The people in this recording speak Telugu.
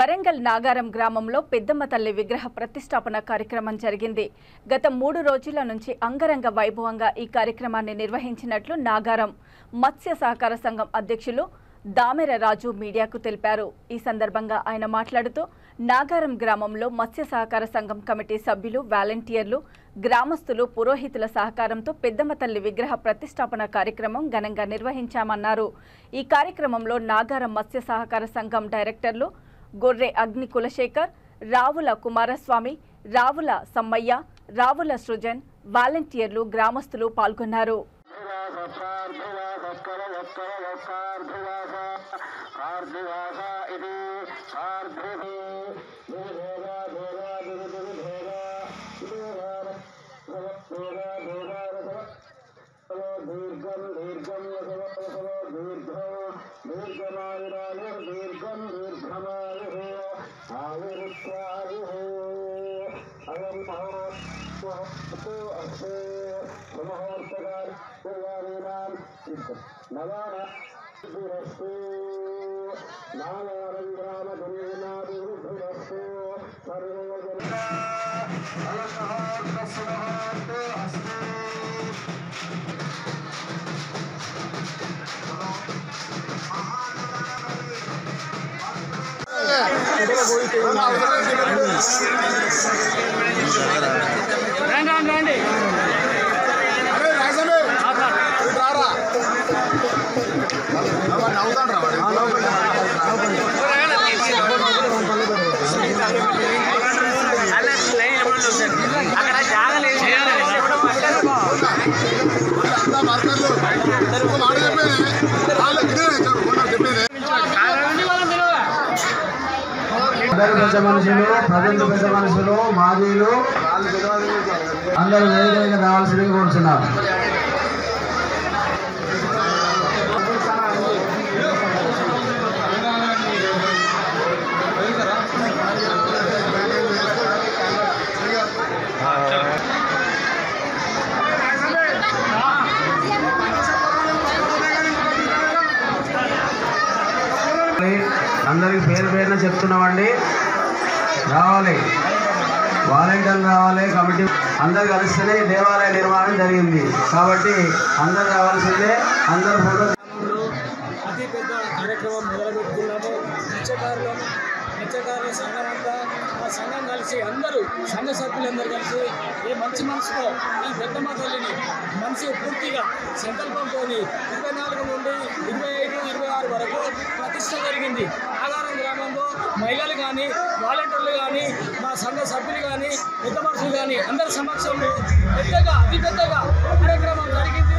వరంగల్ నాగారం గ్రామంలో పెద్దమ్మ తల్లి విగ్రహ ప్రతిష్టాపన కార్యక్రమం జరిగింది. గత 3 రోజుల నుంచి అంగరంగ వైభవంగా ఈ కార్యక్రమాన్ని నిర్వహించినట్లు నాగారం మత్స్య సహకార సంఘం అధ్యక్షులు దామెర రాజు మీడియాకు తెలిపారు. ఈ సందర్భంగా ఆయన మాట్లాడుతూ నాగారం గ్రామంలో మత్స్య సహకార సంఘం కమిటీ సభ్యులు, వాలంటీర్లు, గ్రామస్తులు, పురోహితుల సహకారంతో పెద్దమ్మ తల్లి విగ్రహ ప్రతిష్టాపన కార్యక్రమం ఘనంగా నిర్వహించామన్నారు. ఈ కార్యక్రమంలో నాగారం మత్స్య సహకార సంఘం డైరెక్టర్లు గొర్రె అగ్ని కులశేఖర్, రావుల కుమారస్వామి, రావుల సమ్మయ్య, రావుల సృజన్, వాలంటీర్లు, గ్రామస్తులు పాల్గొన్నారు. పెద్ద మనుషులు, ప్రజలు పెద్ద మనుషులు, మాజీలు అందరూ వేదికగా రావాల్సిందిగా కోరుతున్నారు. అందరికి పేరు పేరున చెప్తున్నామండి, రావాలి, వాలంటీర్లు రావాలి, కమిటీ అందరు కలిస్తేనే దేవాలయ నిర్మాణం జరిగింది కాబట్టి అందరు రావాల్సిందే. అందరూ అతి పెద్ద కార్యక్రమం మొదలుపెట్టుకున్నాము. మత్స్యకారుల సంఘం అంతా ఆ సంఘం కలిసి అందరూ సంఘ సభ్యులందరూ కలిసి ఏ మంచి మనసుతో ఈ పెద్దమ్మ తల్లిని మనసు పూర్తిగా సంకల్పంతో 24 నుండి 25, 26 వరకు ప్రతిష్ట జరిగింది. నాగారం గ్రామంలో మహిళలు కానీ, వాలంటీర్లు కానీ, మా సంఘ సభ్యులు కానీ, పెద్ద మనుషులు కానీ అందరి సమక్షంలో పెద్దగా, అతి పెద్దగా కార్యక్రమం జరిగింది.